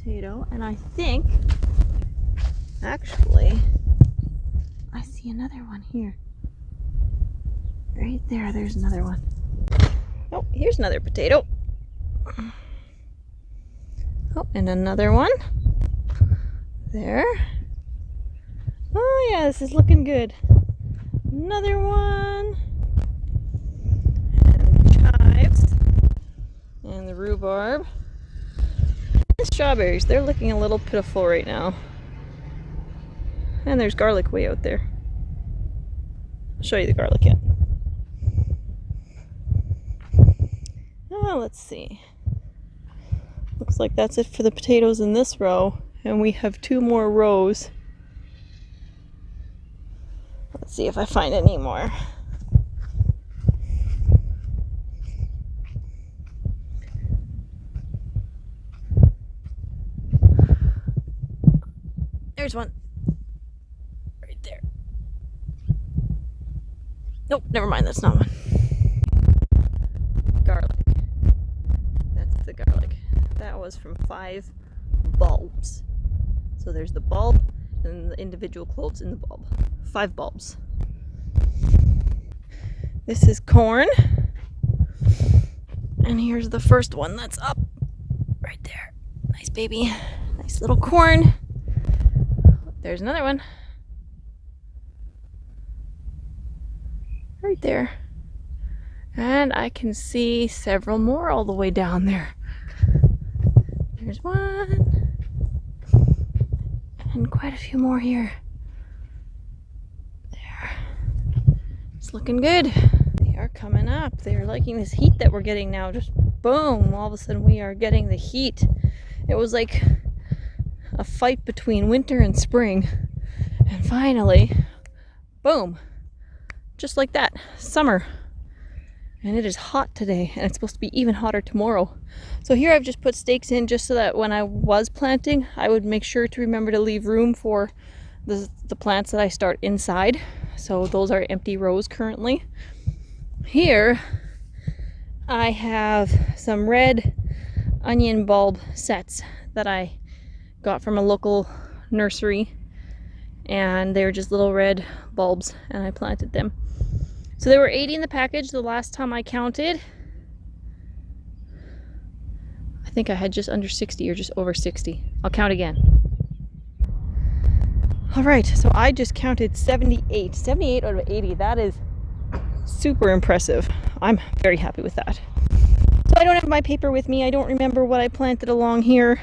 potato, and I think, actually, I see another one here. Right there, there's another one. Oh, here's another potato. Oh, and another one. There. Oh yeah, this is looking good. Another one. And the chives. And the rhubarb. And strawberries. They're looking a little pitiful right now. And there's garlic way out there. I'll show you the garlic yet. Oh, let's see. Looks like that's it for the potatoes in this row. And we have 2 more rows. Let's see if I find any more. There's one. Right there. Nope, never mind, that's not one. Garlic. That's the garlic. That was from 5 bulbs. So there's the bulb and the individual cloves in the bulb. 5 bulbs. This is corn. And here's the first one that's up. Right there. Nice baby. Nice little corn. There's another one. Right there. And I can see several more all the way down there. There's one. And quite a few more here. There. It's looking good. They are coming up. They are liking this heat that we're getting now. Just boom, all of a sudden we are getting the heat. It was like a fight between winter and spring. And finally, boom. Just like that, summer. And it is hot today, and it's supposed to be even hotter tomorrow. So here I've just put stakes in just so that when I was planting, I would make sure to remember to leave room for the plants that I start inside. So those are empty rows currently. Here I have some red onion bulb sets that I got from a local nursery. And they were just little red bulbs, and I planted them. So there were 80 in the package the last time I counted. I think I had just under 60 or just over 60. I'll count again. All right, so I just counted 78. 78 out of 80. That is super impressive. I'm very happy with that. So I don't have my paper with me. I don't remember what I planted along here.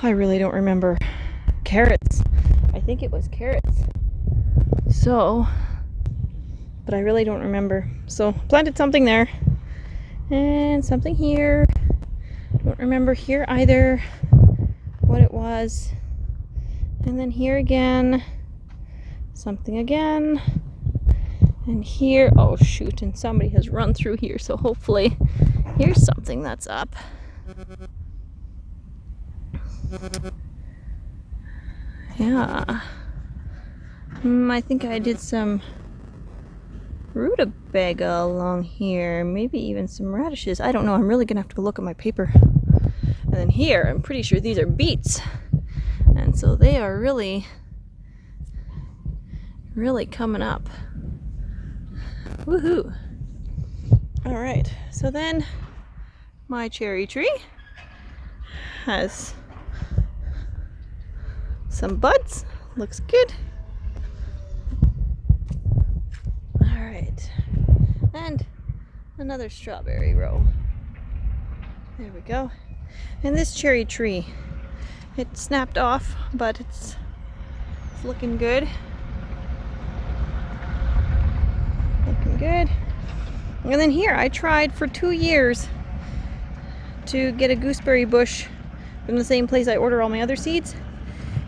I really don't remember. Carrots. I think it was carrots. So, but I really don't remember. So planted something there and something here. Don't remember here either what it was. And then here again, something again. And here, oh shoot, and somebody has run through here. So hopefully here's something that's up. Yeah. I think I did some rutabaga along here. Maybe even some radishes. I don't know. I'm really going to have to go look at my paper. And then here, I'm pretty sure these are beets. And so they are really, really coming up. Woohoo. All right. So then my cherry tree has some buds. Looks good. All right. And another strawberry row. There we go. And this cherry tree, it snapped off, but it's looking good. Looking good. And then here, I tried for 2 years to get a gooseberry bush from the same place I order all my other seeds,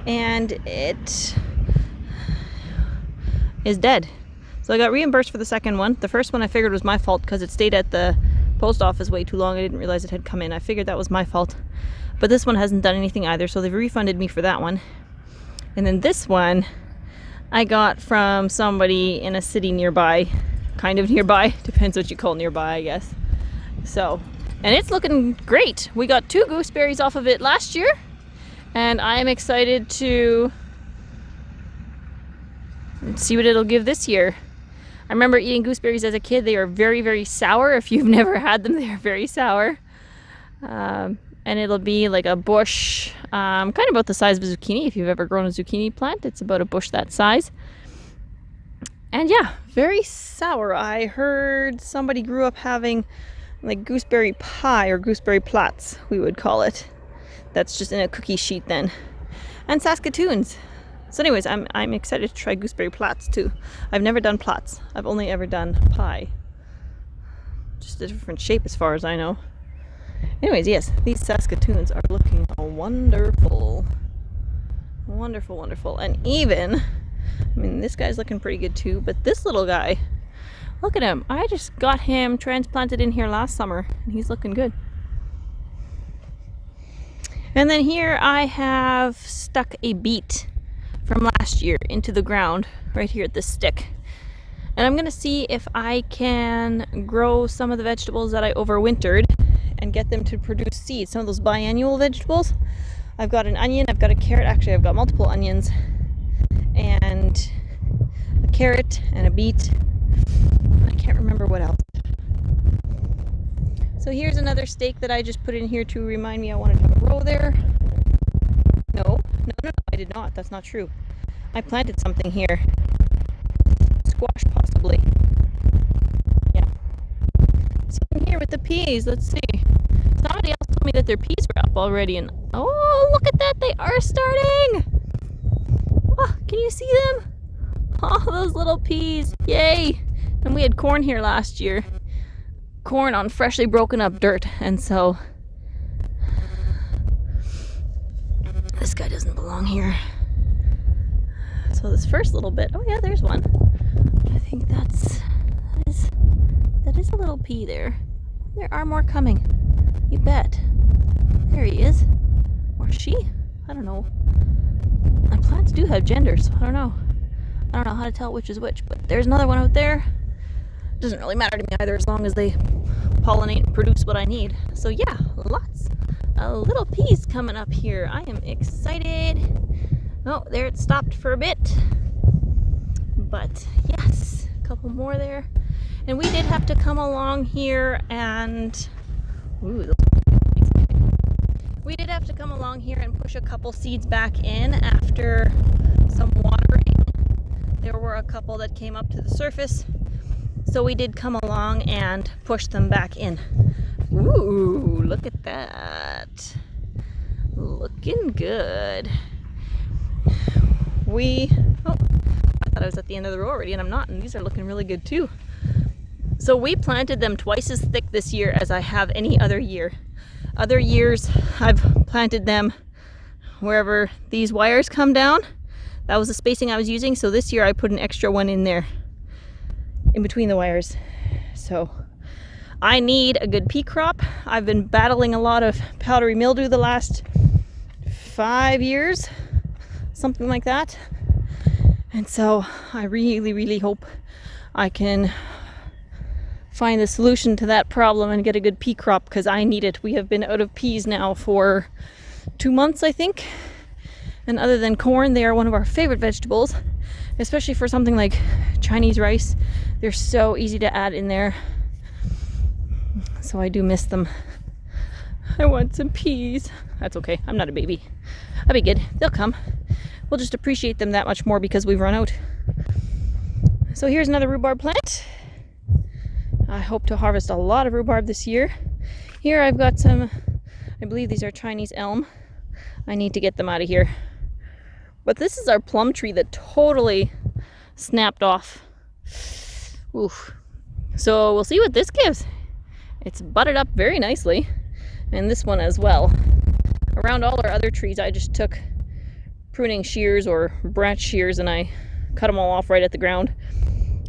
and it is dead. So I got reimbursed for the second one. The first one I figured was my fault because it stayed at the post office way too long. I didn't realize it had come in. I figured that was my fault. But this one hasn't done anything either, so they've refunded me for that one. And then this one I got from somebody in a city nearby, kind of nearby, depends what you call nearby, I guess. So And it's looking great. We got 2 gooseberries off of it last year, and I'm excited to see what it'll give this year. I remember eating gooseberries as a kid. They are very, very sour. If you've never had them, they are very sour. And it'll be like a bush, kind of about the size of a zucchini. If you've ever grown a zucchini plant, it's about a bush that size. And yeah, very sour. I heard somebody grew up having like gooseberry pie, or gooseberry plats, we would call it. That's just in a cookie sheet then. And Saskatoons. So anyways, I'm excited to try gooseberry plats too. I've never done plats. I've only ever done pie. Just a different shape as far as I know. Anyways, yes, these Saskatoons are looking wonderful. Wonderful, wonderful. And even, I mean, this guy's looking pretty good too, but this little guy, look at him. I just got him transplanted in here last summer, and he's looking good. And then here I have stuck a beet from last year into the ground right here at this stick. And I'm gonna see if I can grow some of the vegetables that I overwintered and get them to produce seeds, some of those biannual vegetables. I've got an onion, I've got a carrot, actually I've got multiple onions, and a carrot and a beet. I can't remember what else. So here's another stake that I just put in here to remind me I wanted to have a row there. No, I did not. That's not true. I planted something here. Squash, possibly. Yeah. Something here with the peas. Let's see. Somebody else told me that their peas were up already, and oh, look at that! They are starting. Oh, can you see them? Oh, those little peas! Yay! And we had corn here last year. Corn on freshly broken up dirt, and so this guy doesn't belong here. So this first little bit, oh yeah, there's one. I think that is a little pea there. There are more coming. You bet. There he is. Or she? I don't know. My plants do have genders, so I don't know. I don't know how to tell which is which, but there's another one out there. Doesn't really matter to me either, as long as they pollinate and produce what I need. So yeah, lots of little peas coming up here. I am excited. Oh, there it stopped for a bit. But yes, a couple more there. And we did have to come along here and we did have to come along here and push a couple seeds back in after some watering. There were a couple that came up to the surface. So we did come along and push them back in. Ooh, look at that. Looking good. I thought I was at the end of the row already, and I'm not, and these are looking really good too. So we planted them twice as thick this year as I have any other year. Other years I've planted them wherever these wires come down. That was the spacing I was using, so this year I put an extra one in there, in between the wires. So I need a good pea crop. I've been battling a lot of powdery mildew the last 5 years, something like that. And so I really, really hope I can find a solution to that problem and get a good pea crop, because I need it. We have been out of peas now for 2 months, I think. And other than corn, they are one of our favorite vegetables, especially for something like Chinese rice. They're so easy to add in there. So I do miss them. I want some peas. That's okay. I'm not a baby. I'll be good. They'll come. We'll just appreciate them that much more because we've run out. So here's another rhubarb plant. I hope to harvest a lot of rhubarb this year. Here I've got some, I believe these are Chinese elm. I need to get them out of here. But this is our plum tree that totally snapped off. Oof. So we'll see what this gives. It's budded up very nicely. And this one as well. Around all our other trees, I just took pruning shears or branch shears and I cut them all off right at the ground.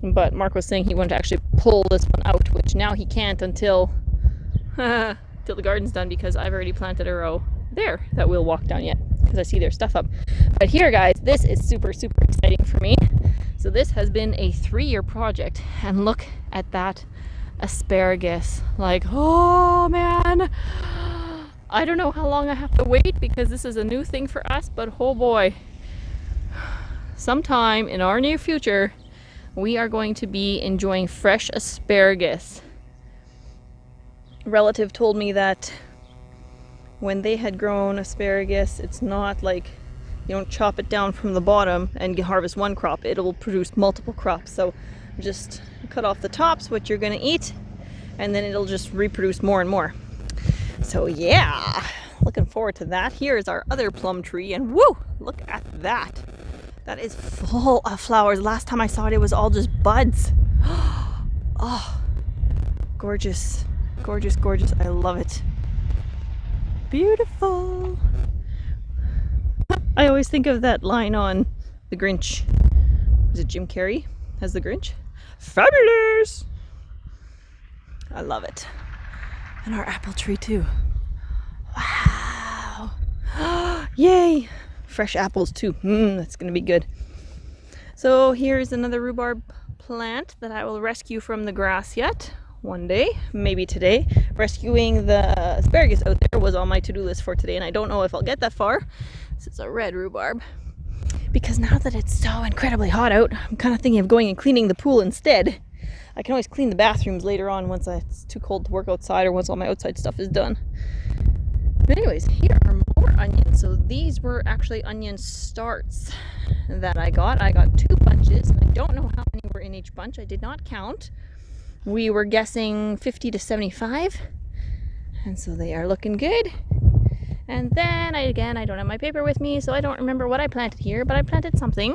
But Mark was saying he wanted to actually pull this one out, which now he can't until the garden's done, because I've already planted a row there that we'll walk down yet, because I see their stuff up. But here, guys, this is super, super exciting for me. So this has been a 3-year project, and look at that asparagus. Like, oh man, I don't know how long I have to wait because this is a new thing for us, but oh boy, sometime in our near future we are going to be enjoying fresh asparagus. A relative told me that when they had grown asparagus, it's not like you don't chop it down from the bottom and harvest one crop. It'll produce multiple crops. So just cut off the tops, what you're gonna eat, and then it'll just reproduce more and more. So yeah, looking forward to that. Here is our other plum tree, and woo, look at that. That is full of flowers. Last time I saw it, it was all just buds. Oh, gorgeous, gorgeous, gorgeous. I love it. Beautiful. I always think of that line on The Grinch. Was it Jim Carrey as the Grinch? Fabulous! I love it. And our apple tree too. Wow. Yay! Fresh apples too. That's gonna be good. So here's another rhubarb plant that I will rescue from the grass yet. One day, maybe today. Rescuing the asparagus out there was on my to-do list for today, and I don't know if I'll get that far. This is a red rhubarb. Because now that it's so incredibly hot out, I'm kind of thinking of going and cleaning the pool instead. I can always clean the bathrooms later on once it's too cold to work outside or once all my outside stuff is done. But anyways, here are more onions. So these were actually onion starts that I got. I got 2 bunches, and I don't know how many were in each bunch. I did not count. We were guessing 50 to 75. And so they are looking good. And then, I don't have my paper with me, so I don't remember what I planted here, but I planted something.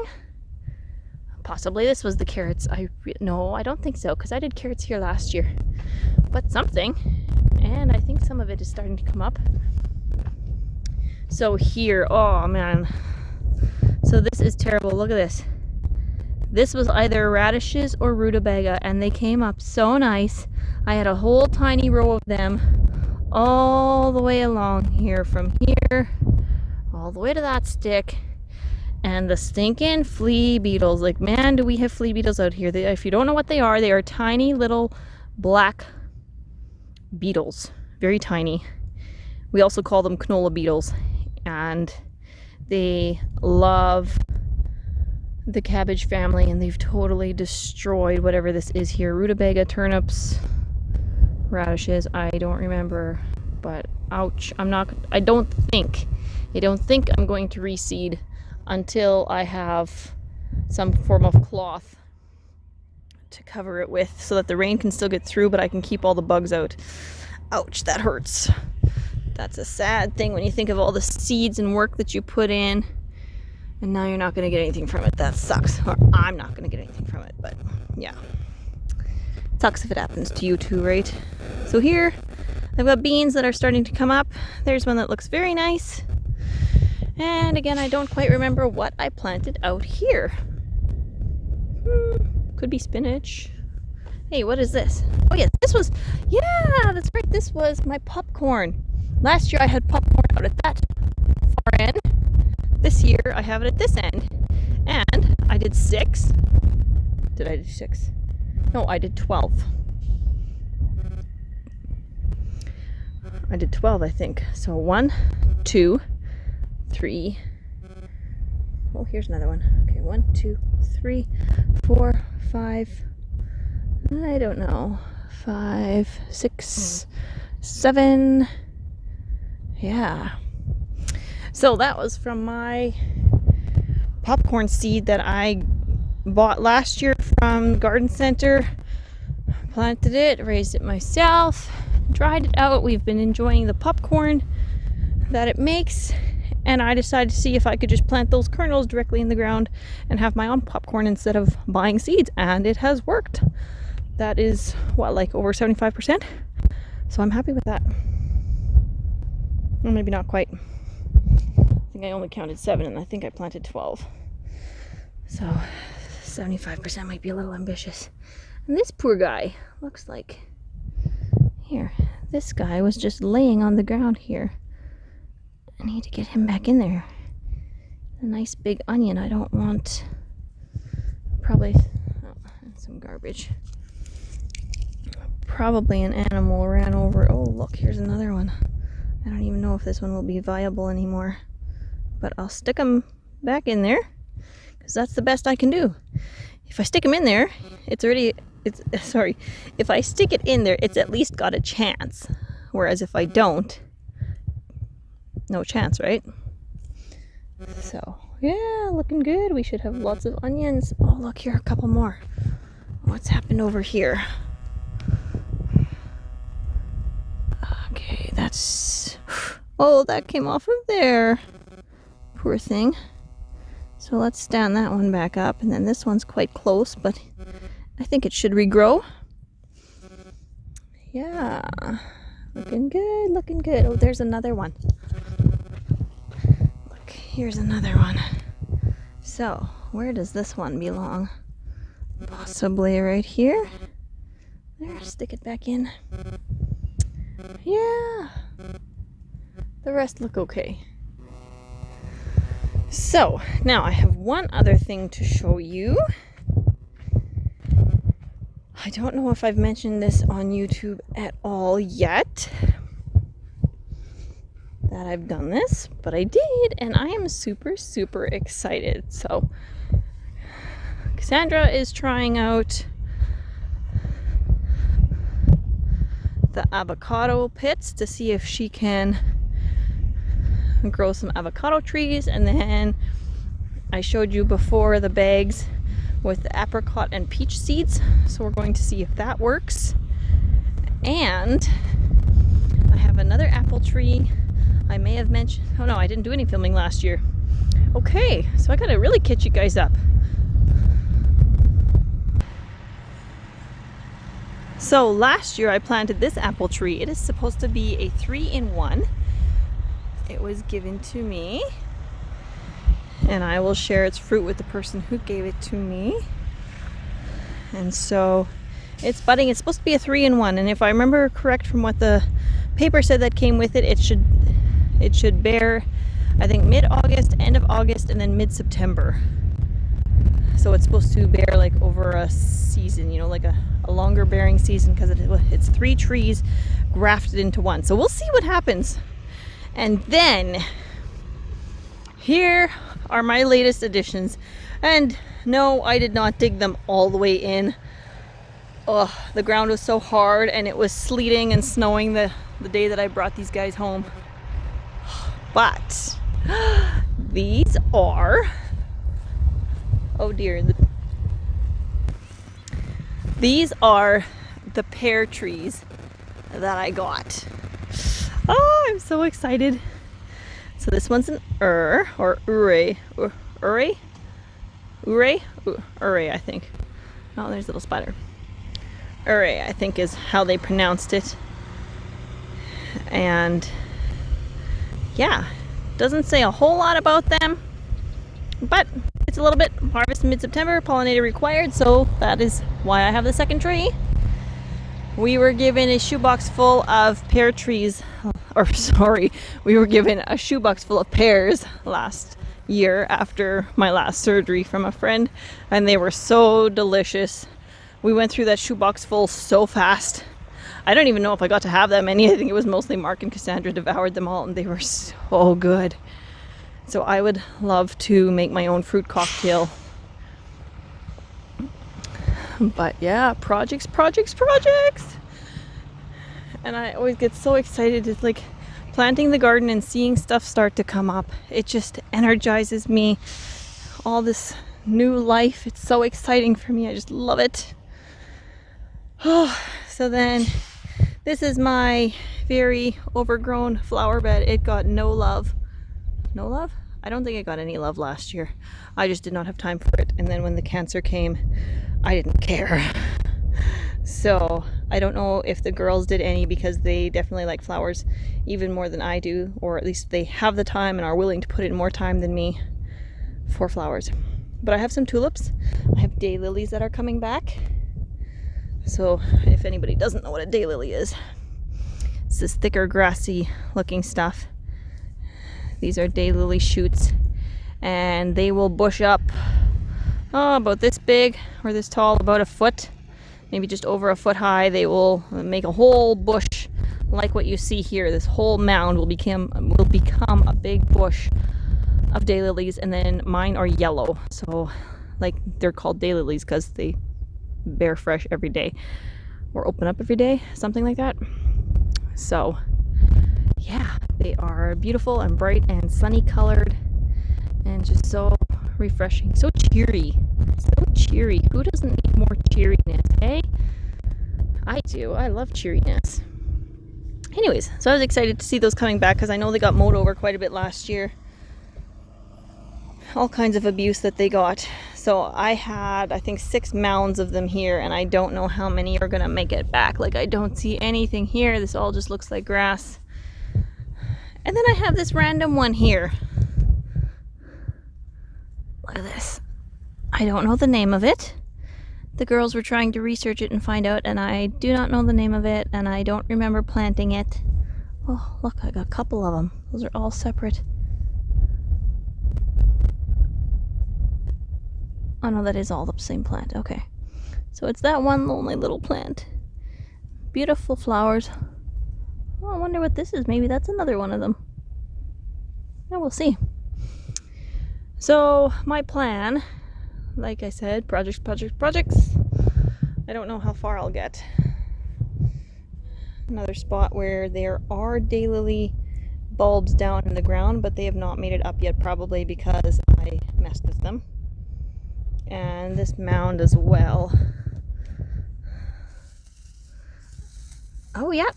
Possibly this was the carrots. No, I don't think so, because I did carrots here last year. But something. And I think some of it is starting to come up. So here, oh man. So this is terrible. Look at this. This was either radishes or rutabaga, and they came up so nice. I had a whole tiny row of them all the way along here, from here all the way to that stick. And the stinking flea beetles, like, man, do we have flea beetles out here. If you don't know what they are tiny little black beetles, very tiny. We also call them canola beetles, and they love the cabbage family, and they've totally destroyed whatever this is here. Rutabaga, turnips, radishes, I don't remember, but ouch. I don't think I'm going to reseed until I have some form of cloth to cover it with so that the rain can still get through, but I can keep all the bugs out. Ouch, that hurts. That's a sad thing when you think of all the seeds and work that you put in, and now you're not going to get anything from it. That sucks. Or I'm not going to get anything from it, but yeah. Sucks if it happens to you too, right? So here, I've got beans that are starting to come up. There's one that looks very nice. And again, I don't quite remember what I planted out here. Could be spinach. Hey, what is this? Oh yeah, yeah, that's right. This was my popcorn. Last year I had popcorn out at that far end. This year I have it at this end. And I did 6. Did I do 6? No, I did 12. I did 12, I think. So 1, 2, 3. Oh, here's another one. Okay, 1, 2, 3, 4, 5. I don't know. 5, 6, 7. Yeah. So that was from my popcorn seed that I bought last year from Garden Center. Planted it, raised it myself, dried it out. We've been enjoying the popcorn that it makes, and I decided to see if I could just plant those kernels directly in the ground and have my own popcorn instead of buying seeds, and it has worked. That is, what, like over 75%? So I'm happy with that. Well, maybe not quite. I think I only counted 7, and I think I planted 12. So 75% might be a little ambitious. And this poor guy looks like, here, this guy was just laying on the ground here. I need to get him back in there. A nice big onion. I don't want, probably, and some garbage. Probably an animal ran over. Oh, look, here's another one. I don't even know if this one will be viable anymore. But I'll stick them back in there, because that's the best I can do. If I stick them in there, if I stick it in there, it's at least got a chance. Whereas if I don't, no chance, right? So, yeah, looking good. We should have lots of onions. Oh, look here, a couple more. What's happened over here? Okay, oh, that came off of there. Poor thing. So let's stand that one back up. And then this one's quite close, but I think it should regrow. Yeah. Looking good, looking good. Oh, there's another one. Look, here's another one. So, where does this one belong? Possibly right here. There, stick it back in. Yeah. The rest look okay. So, now I have one other thing to show you. I don't know if I've mentioned this on YouTube at all yet, that I've done this, but I did, and I am super, super excited. So, Cassandra is trying out the Avocado Pits to see if she can grow some avocado trees, and then I showed you before the bags with the apricot and peach seeds, so we're going to see if that works. And I have another apple tree. I may have mentioned, oh no, I didn't do any filming last year. Okay, so I gotta really catch you guys up. So last year I planted this apple tree. It is supposed to be a 3-in-1. It was given to me, and I will share its fruit with the person who gave it to me. And so it's budding. It's supposed to be a 3-in-1, and if I remember correct from what the paper said that came with it, it should bear, I think, mid-August, end of August, and then mid-September. So it's supposed to bear like over a season, like a longer bearing season, because it's 3 trees grafted into one. So we'll see what happens. And then here are my latest additions. And no, I did not dig them all the way in. Oh, the ground was so hard, and it was sleeting and snowing the day that I brought these guys home. But these are, oh dear, these are the pear trees that I got. Oh, I'm so excited. So this one's an ure, I think. Oh, there's a little spider. Ure, I think, is how they pronounced it. And yeah, doesn't say a whole lot about them, but it's a little bit. Harvest in mid-September, pollinator required, so that is why I have the second tree. We were given a shoebox full of pear trees, we were given a shoebox full of pears last year after my last surgery from a friend, and they were so delicious. We went through that shoebox full so fast. I don't even know if I got to have that many. I think it was mostly Mark and Cassandra devoured them all, and they were so good. So I would love to make my own fruit cocktail. But yeah, projects. And I always get so excited. It's like planting the garden and seeing stuff start to come up. It just energizes me. All this new life. It's so exciting for me. I just love it. Oh, so then this is my very overgrown flower bed. It got no love. No love? I don't think it got any love last year. I just did not have time for it. And then when the cancer came, I didn't care. So I don't know if the girls did any, because they definitely like flowers even more than I do, or at least they have the time and are willing to put in more time than me for flowers. But I have some tulips. I have daylilies that are coming back. So if anybody doesn't know what a daylily is, it's this thicker grassy looking stuff. These are daylily shoots, and they will bush up about this big or this tall, about a foot. maybe just over a foot high. They will make a whole bush like what you see here. This whole mound will become a big bush of daylilies, and then mine are yellow. So like they're called daylilies because they bear fresh every day or open up every day, something like that. So yeah, they are beautiful and bright and sunny colored and just so refreshing, so cheery. Who doesn't need more cheeriness, hey? I do. I love cheeriness. Anyways, so I was excited to see those coming back because I know they got mowed over quite a bit last year. All kinds of abuse that they got. So I had, I think, 6 mounds of them here, and I don't know how many are gonna make it back. Like, I don't see anything here. This all just looks like grass. And then I have this random one here. Look at this. I don't know the name of it. The girls were trying to research it and find out, and I do not know the name of it, and I don't remember planting it. Oh, look, I got a couple of them. Those are all separate. Oh no, that is all the same plant. Okay. So it's that one lonely little plant. Beautiful flowers. Oh, I wonder what this is. Maybe that's another one of them. Yeah, we'll see. So my plan, like I said, projects. I don't know how far I'll get. Another spot where there are daylily bulbs down in the ground, but they have not made it up yet, probably because I messed with them. And this mound as well. Oh yeah,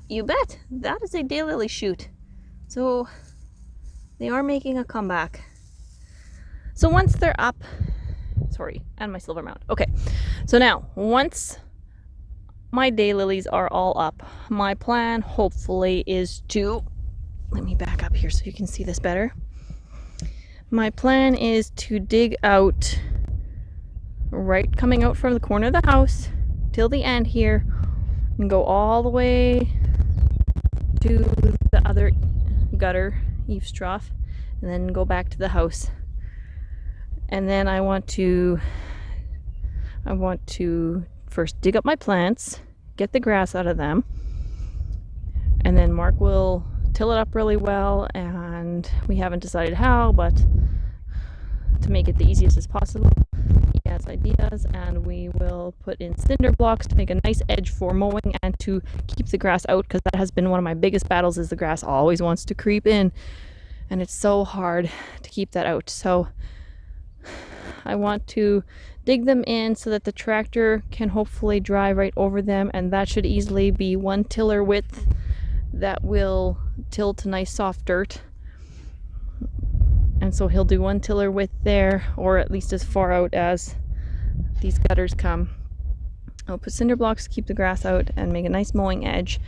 you bet. That is a daylily shoot. So they are making a comeback. So once they're up, sorry, and my silver mound. Okay, so now once my daylilies are all up, my plan hopefully is to, let me back up here so you can see this better. My plan is to dig out, right coming out from the corner of the house till the end here, and go all the way to the other gutter, eaves trough, and then go back to the house. And then I want to first dig up my plants, get the grass out of them, and then Mark will till it up really well, and we haven't decided how, but to make it the easiest as possible, he has ideas, and we will put in cinder blocks to make a nice edge for mowing and to keep the grass out, because that has been one of my biggest battles, is the grass always wants to creep in, and it's so hard to keep that out. So I want to dig them in so that the tractor can hopefully drive right over them, and that should easily be 1 tiller width that will till to nice soft dirt. And so he'll do 1 tiller width there, or at least as far out as these gutters come. I'll put cinder blocks to keep the grass out and make a nice mowing edge.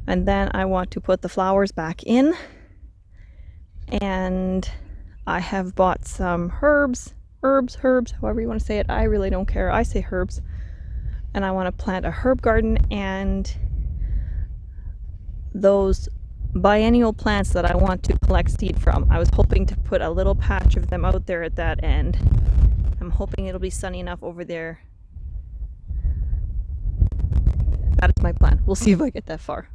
And then I want to put the flowers back in. And I have bought some herbs, however you want to say it. I really don't care. I say herbs. And I want to plant a herb garden, and those biennial plants that I want to collect seed from. I was hoping to put a little patch of them out there at that end. I'm hoping it'll be sunny enough over there. That is my plan. We'll see if I get that far.